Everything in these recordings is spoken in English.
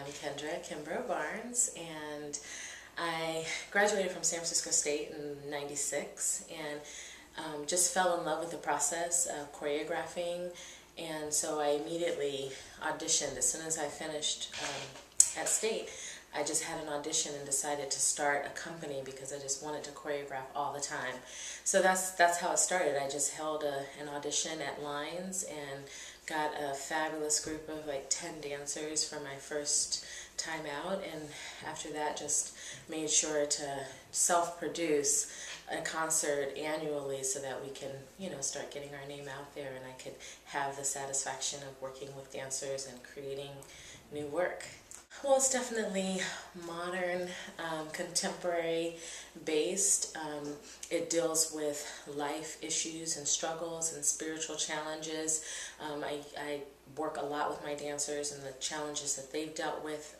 am Kendra Kimbrough and I graduated from San Francisco State in '96 and just fell in love with the process of choreographing, and so I immediately auditioned. As soon as I finished at State, I just had an audition and decided to start a company because I just wanted to choreograph all the time. So that's how it started. I just held an audition at Lines and got a fabulous group of like 10 dancers for my first time out, and after that just made sure to self-produce a concert annually so that we can, start getting our name out there, and I could have the satisfaction of working with dancers and creating new work. Well, it's definitely modern, contemporary based. It deals with life issues and struggles and spiritual challenges. I work a lot with my dancers and the challenges that they've dealt with.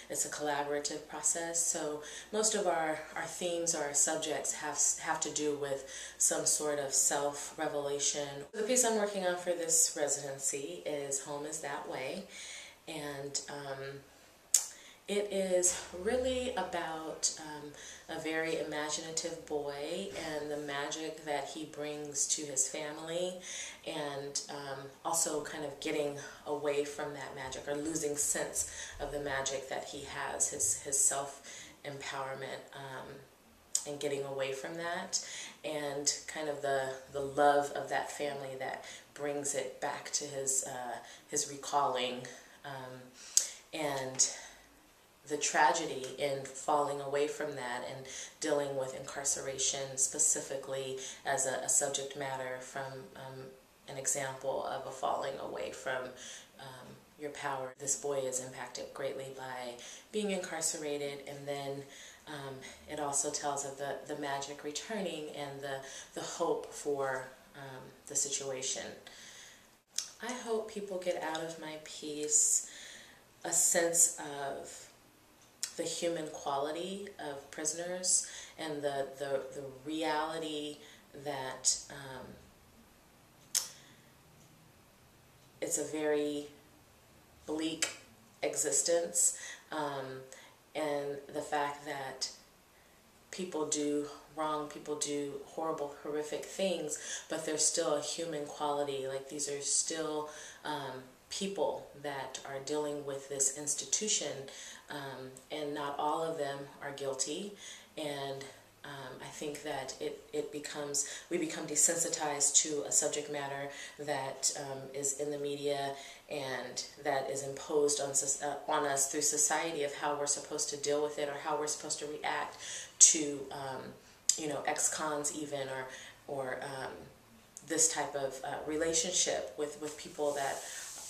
It's a collaborative process, so most of our themes, our subjects have to do with some sort of self-revelation. The piece I'm working on for this residency is Home Is That Way, and it is really about a very imaginative boy and the magic that he brings to his family, and also kind of getting away from that magic or losing sense of the magic that he has, his self-empowerment, and getting away from that, and kind of the love of that family that brings it back to his recalling, and the tragedy in falling away from that and dealing with incarceration specifically as a subject matter from an example of a falling away from your power. This boy is impacted greatly by being incarcerated, and then it also tells of the magic returning and the hope for the situation. I hope people get out of my piece a sense of the human quality of prisoners and the reality that it's a very bleak existence, and the fact that people do wrong, people do horrible, horrific things, but there's still a human quality. Like, these are still people that are dealing with this institution, and not all of them are guilty, and I think that we become desensitized to a subject matter that is in the media and that is imposed on us through society, of how we're supposed to deal with it or how we're supposed to react to ex-cons even, or this type of relationship with people that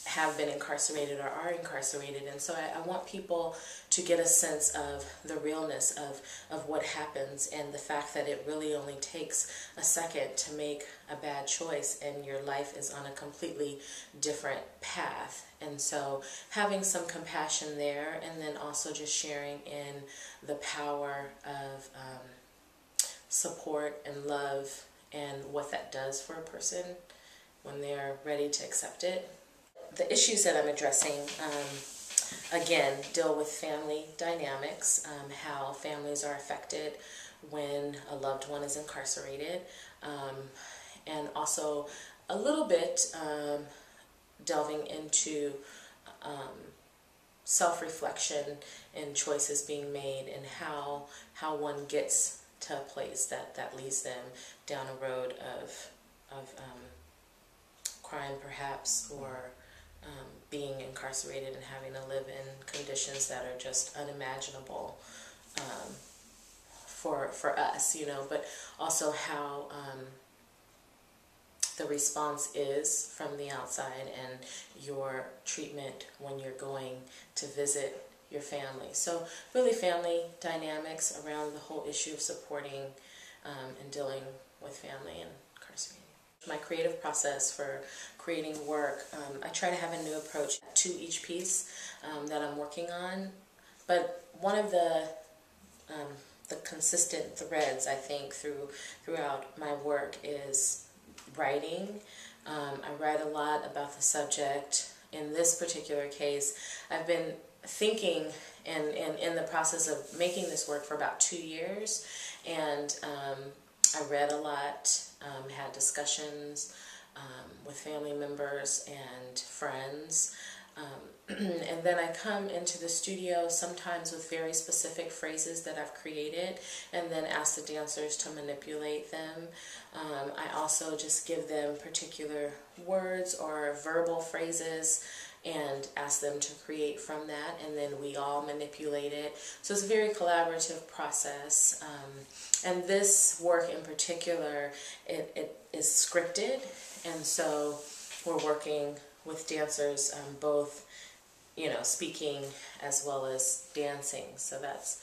have been incarcerated or are incarcerated. And so I want people to get a sense of the realness of what happens, and the fact that it really only takes a second to make a bad choice and your life is on a completely different path. And so having some compassion there, and then also just sharing in the power of support and love and what that does for a person when they're ready to accept it. The issues that I'm addressing, again, deal with family dynamics, how families are affected when a loved one is incarcerated, and also a little bit delving into self-reflection and choices being made, and how one gets to a place that leads them down a road of crime perhaps, or being incarcerated and having to live in conditions that are just unimaginable for us, but also how the response is from the outside and your treatment when you're going to visit your family. So really family dynamics around the whole issue of supporting and dealing with family and incarceration. My creative process for creating work, I try to have a new approach to each piece that I'm working on, but one of the consistent threads, I think, throughout my work is writing. I write a lot about the subject. In this particular case, I've been thinking and in the process of making this work for about 2 years, and I read a lot, had discussions with family members and friends, and then I come into the studio sometimes with very specific phrases that I've created, and then ask the dancers to manipulate them. I also just give them particular words or verbal phrases and ask them to create from that, and then we all manipulate it. So it's a very collaborative process. And this work in particular, it is scripted, and so we're working with dancers, both, you know, speaking as well as dancing. So that's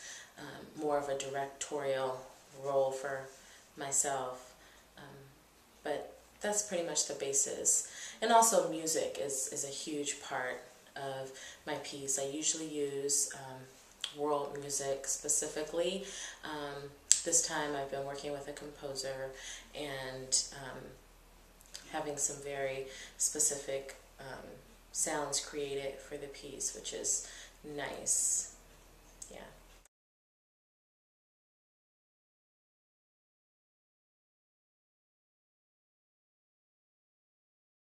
more of a directorial role for myself. But that's pretty much the basis. And also music is a huge part of my piece. I usually use world music specifically. This time I've been working with a composer and having some very specific sounds created for the piece, which is nice. Yeah.